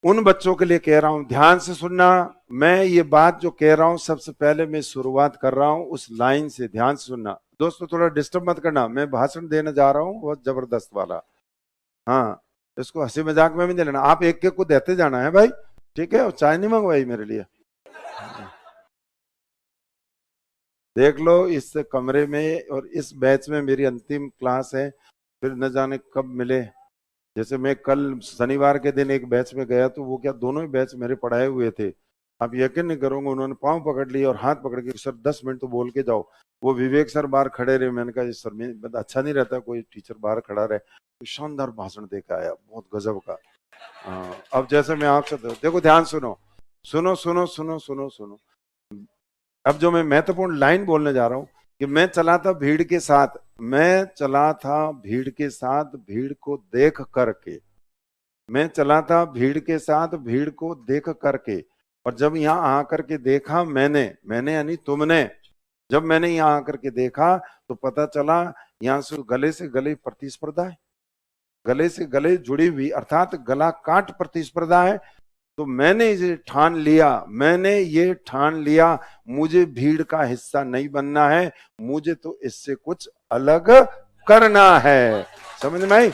उन बच्चों के लिए कह रहा हूं, ध्यान से सुनना। मैं ये बात जो कह रहा हूं सबसे पहले मैं शुरुआत कर रहा हूं उस लाइन से, ध्यान से सुनना। दोस्तों थोड़ा डिस्टर्ब मत करना, मैं भाषण देने जा रहा हूं बहुत जबरदस्त वाला। हाँ, इसको हंसी मजाक में भी नहीं लेना, आप एक एक को देते जाना है भाई, ठीक है। और चाय नहीं मंगवाई मेरे लिए? देख लो इस कमरे में और इस बैच में मेरी अंतिम क्लास है, फिर न जाने कब मिले। जैसे मैं कल शनिवार के दिन एक बैच में गया तो वो क्या दोनों ही बैच मेरे पढ़ाए हुए थे। आप यकीन नहीं करोगे, उन्होंने पांव पकड़ लिया और हाथ पकड़ के, सर 10 मिनट तो बोल के जाओ। वो विवेक सर बाहर खड़े रहे, मैंने कहा सर मैं अच्छा नहीं रहता कोई टीचर बाहर खड़ा रहे। तो शानदार भाषण दे के आया, बहुत गजब का। अब जैसे मैं आपसे देखो, ध्यान सुनो सुनो सुनो सुनो सुनो सुनो। अब जो मैं महत्वपूर्ण लाइन बोलने जा रहा हूं कि मैं चला था भीड़ के साथ, मैं चला था भीड़ के साथ भीड़ को देख करके, मैं चला था भीड़ के साथ भीड़ को देख करके। और जब यहां आकर के देखा मैंने, मैंने यानी तुमने, जब मैंने यहां आकर के देखा तो पता चला यहां से गले प्रतिस्पर्धा है, गले से गले जुड़ी हुई अर्थात गला काट प्रतिस्पर्धा है। तो मैंने ये ठान लिया, मैंने ये ठान लिया, मुझे भीड़ का हिस्सा नहीं बनना है, मुझे तो इससे कुछ अलग करना है। समझ में आई?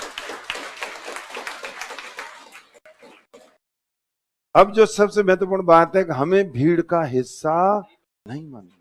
अब जो सबसे महत्वपूर्ण बात है कि हमें भीड़ का हिस्सा नहीं बनना।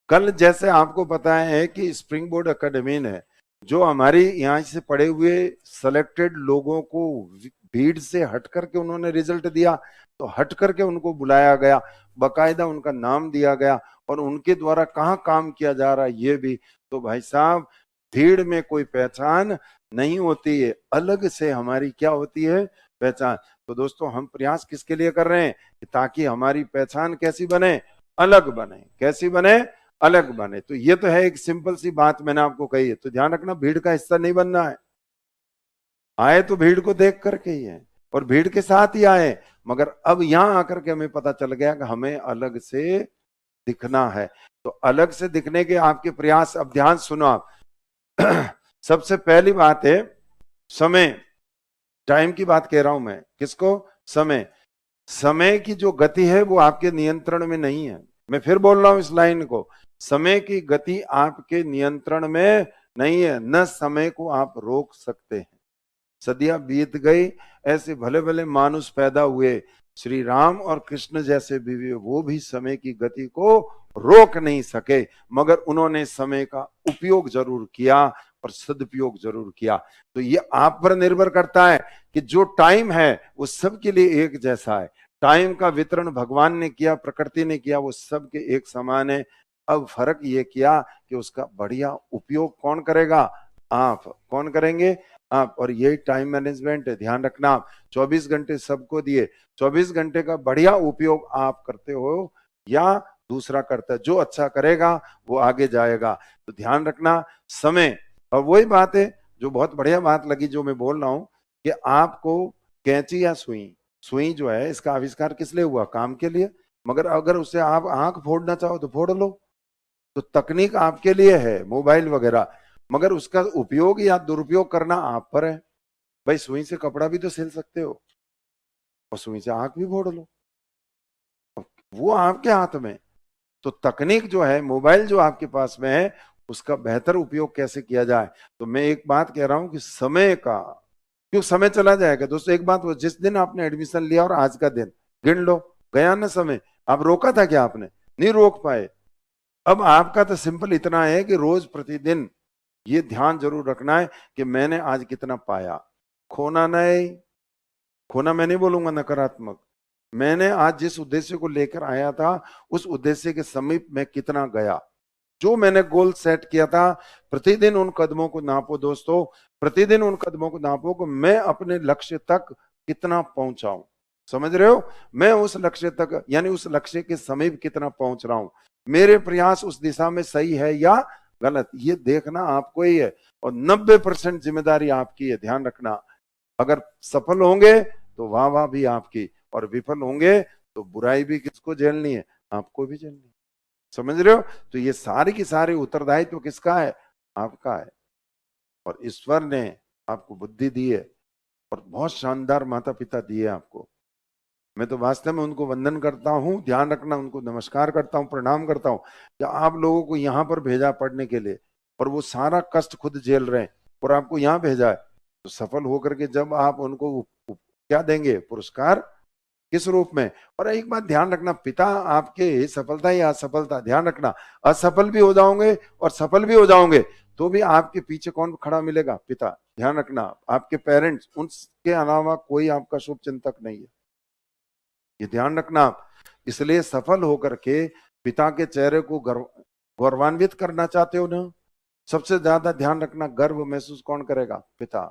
कल जैसे आपको पता है कि स्प्रिंग बोर्ड एकेडमी ने जो हमारी यहाँ से पढ़े हुए सेलेक्टेड लोगों को भीड़ से हट करके उन्होंने रिजल्ट दिया, तो हट करके उनको बुलाया गया, बकायदा उनका नाम दिया गया और उनके द्वारा कहाँ काम किया जा रहा है ये भी। तो भाई साहब, भीड़ में कोई पहचान नहीं होती है, अलग से हमारी क्या होती है? पहचान। तो दोस्तों हम प्रयास किसके लिए कर रहे हैं? ताकि हमारी पहचान कैसी बने? अलग बने। कैसी बने? अलग बने। तो ये तो है एक सिंपल सी बात मैंने आपको कही है। तो ध्यान रखना, भीड़ का हिस्सा नहीं बनना है। आए तो भीड़ को देख करके ही है और भीड़ के साथ ही आए, मगर अब यहां आकर के हमें पता चल गया कि हमें अलग से दिखना है। तो अलग से दिखने के आपके प्रयास, अब ध्यान सुनो आप। सबसे पहली बात है समय, टाइम की बात कह रहा हूं मैं। किसको? समय। समय की जो गति है वो आपके नियंत्रण में नहीं है। मैं फिर बोल रहा हूं इस लाइन को, समय की गति आपके नियंत्रण में नहीं है, न समय को आप रोक सकते हैं। सदियां बीत गई, ऐसे भले भले मानुष पैदा हुए, श्री राम और कृष्ण जैसे भी, वो भी समय की गति को रोक नहीं सके, मगर उन्होंने समय का उपयोग जरूर किया और सदुपयोग जरूर किया। तो ये आप पर निर्भर करता है कि जो टाइम है वो सबके लिए एक जैसा है। टाइम का वितरण भगवान ने किया, प्रकृति ने किया, वो सबके एक समान है। अब फर्क ये किया कि उसका बढ़िया उपयोग कौन करेगा? आप। कौन करेंगे? आप। और यही टाइम मैनेजमेंट है, ध्यान रखना। आप 24 घंटे सबको दिए, 24 घंटे का बढ़िया उपयोग आप करते हो या दूसरा करता है? जो अच्छा करेगा वो आगे जाएगा। तो ध्यान रखना समय। और वही बात है जो बहुत बढ़िया बात लगी जो मैं बोल रहा हूं कि आपको कैंची या सुई, सुई जो है इसका आविष्कार किस लिए हुआ? काम के लिए। मगर अगर उससे आप आंख फोड़ना चाहो तो फोड़ लो। तो तकनीक आपके लिए है, मोबाइल वगैरह, मगर उसका उपयोग या दुरुपयोग करना आप पर है। भाई सुई से कपड़ा भी तो सिल सकते हो और सुई से आंख भी फोड़ लो, वो आपके हाथ में। तो तकनीक जो है, मोबाइल जो आपके पास में है, उसका बेहतर उपयोग कैसे किया जाए। तो मैं एक बात कह रहा हूं कि समय का, क्यों समय चला जाएगा दोस्तों। एक बात, वो जिस दिन आपने एडमिशन लिया और आज का दिन गिन लो, गया ना समय। आप रोका था क्या? आपने नहीं रोक पाए। अब आपका तो सिंपल इतना है कि रोज प्रतिदिन ये ध्यान जरूर रखना है कि मैंने आज कितना पाया। खोना नहीं, खोना मैं नहीं बोलूंगा नकारात्मक, मैंने आज जिस उद्देश्य को लेकर आया था उस उद्देश्य के समीप मैं कितना गया। जो मैंने गोल सेट किया था, प्रतिदिन उन कदमों को नापो दोस्तों, प्रतिदिन उन कदमों को नापो कि मैं अपने लक्ष्य तक कितना पहुंचाऊं। समझ रहे हो? मैं उस लक्ष्य तक यानी उस लक्ष्य के समीप कितना पहुंच रहा हूं, मेरे प्रयास उस दिशा में सही है या गलत, ये देखना आपको ही है। और 90% जिम्मेदारी आपकी है, ध्यान रखना। अगर सफल होंगे तो वाह वाह भी आपकी, और विफल होंगे तो बुराई भी किसको झेलनी है? आपको भी झेलनी है। समझ रहे हो? तो ये सारी की सारी उत्तरदायित्व तो किसका है? आपका है। और ईश्वर ने आपको बुद्धि दी है और बहुत शानदार माता पिता दिए आपको। मैं तो वास्तव में उनको वंदन करता हूँ, ध्यान रखना, उनको नमस्कार करता हूँ, प्रणाम करता हूँ कि आप लोगों को यहाँ पर भेजा पढ़ने के लिए, और वो सारा कष्ट खुद झेल रहे हैं और आपको यहाँ भेजा है। तो सफल होकर के जब आप उनको क्या देंगे, पुरस्कार किस रूप में। और एक बात ध्यान रखना, पिता आपके सफलता या असफलता, ध्यान रखना, असफल भी हो जाओगे और सफल भी हो जाओगे तो भी आपके पीछे कौन खड़ा मिलेगा, पिता। ध्यान रखना, आपके पेरेंट्स, उनके अलावा कोई आपका शुभ चिंतक नहीं है, ये ध्यान रखना आप। इसलिए सफल होकर के पिता के चेहरे को गौरवान्वित करना चाहते हो ना, सबसे ज्यादा ध्यान रखना, गर्व महसूस कौन करेगा, पिता।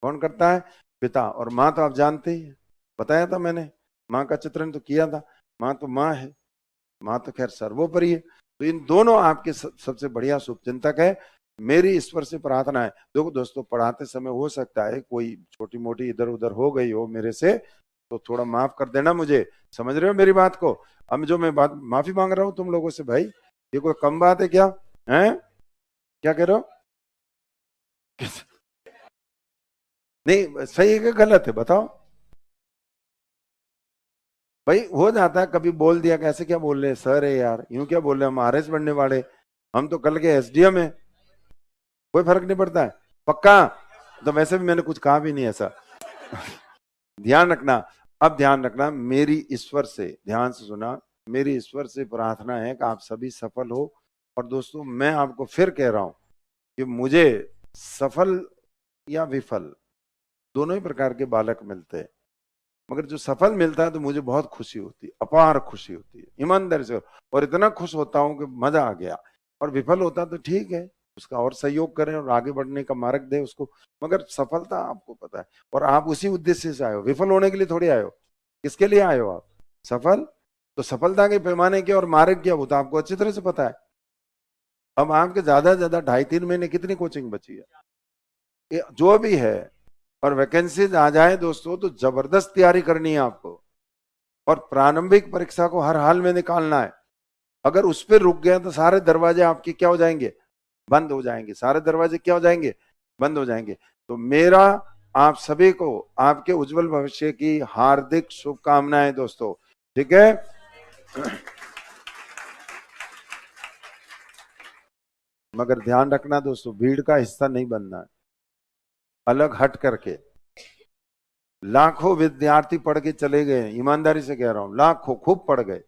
कौन करता है, पिता। और माँ तो आप जानते ही, बताया था मैंने, माँ का चित्रण तो किया था। माँ तो माँ है, माँ तो खैर सर्वोपरि है। तो इन दोनों आपके सबसे बढ़िया शुभचिंतक है। मेरी ईश्वर से प्रार्थना है, देखो दोस्तों, पढ़ाते समय हो सकता है कोई छोटी मोटी इधर उधर हो गई हो मेरे से, तो थोड़ा माफ कर देना मुझे, समझ रहे हो मेरी बात को। अब जो मैं बात माफी मांग रहा हूं तुम लोगों से, भाई ये कोई कम बात है क्या, है क्या कह रहे हो? नहीं, सही है कि गलत है, बताओ भाई। हो जाता है कभी, बोल दिया, कैसे क्या बोल रहे सर है यार, यूं क्या बोल रहे, हम आरएस बनने वाले, हम तो कल के एसडीएम है, कोई फर्क नहीं पड़ता है, पक्का। तो वैसे भी मैंने कुछ कहा भी नहीं ऐसा। ध्यान रखना, अब ध्यान रखना, मेरी ईश्वर से, ध्यान से सुना, मेरी ईश्वर से प्रार्थना है कि आप सभी सफल हो। और दोस्तों मैं आपको फिर कह रहा हूं कि मुझे सफल या विफल दोनों ही प्रकार के बालक मिलते हैं, मगर जो सफल मिलता है तो मुझे बहुत खुशी होती है, अपार खुशी होती है, ईमानदारी से, और इतना खुश होता हूं कि मजा आ गया। और विफल होता तो ठीक है, उसका और सहयोग करें और आगे बढ़ने का मार्ग दे उसको, मगर सफलता आपको पता है, और आप उसी उद्देश्य से आए हो, विफल होने के लिए थोड़ी आए हो। किसके लिए आए हो आप, सफल। तो सफलता के पैमाने के और मार्ग क्या, वो तो आपको अच्छी तरह से पता है। अब आपके ज्यादा से ज्यादा 2.5-3 महीने कितनी कोचिंग बची है, जो भी है, और वैकेंसीज आ जाए दोस्तों तो जबरदस्त तैयारी करनी है आपको, और प्रारंभिक परीक्षा को हर हाल में निकालना है। अगर उस पर रुक गए तो सारे दरवाजे आपके क्या हो जाएंगे, बंद हो जाएंगे, सारे दरवाजे क्या हो जाएंगे, बंद हो जाएंगे। तो मेरा आप सभी को आपके उज्जवल भविष्य की हार्दिक शुभकामनाएं दोस्तों, ठीक है। मगर ध्यान रखना दोस्तों, भीड़ का हिस्सा नहीं बनना है, अलग हट करके। लाखों विद्यार्थी पढ़ के चले गए, ईमानदारी से कह रहा हूं, लाखों खूब पढ़ गए,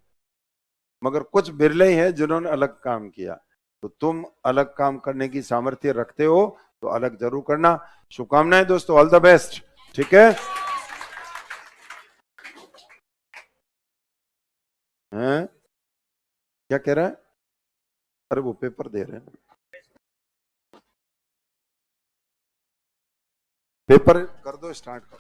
मगर कुछ बिरले हैं जिन्होंने अलग काम किया। तो तुम अलग काम करने की सामर्थ्य रखते हो तो अलग जरूर करना। शुभकामनाएं दोस्तों, ऑल द बेस्ट, ठीक है। हैं? क्या कह रहा है? अरे वो पेपर दे रहे हैं, पेपर कर दो, स्टार्ट कर।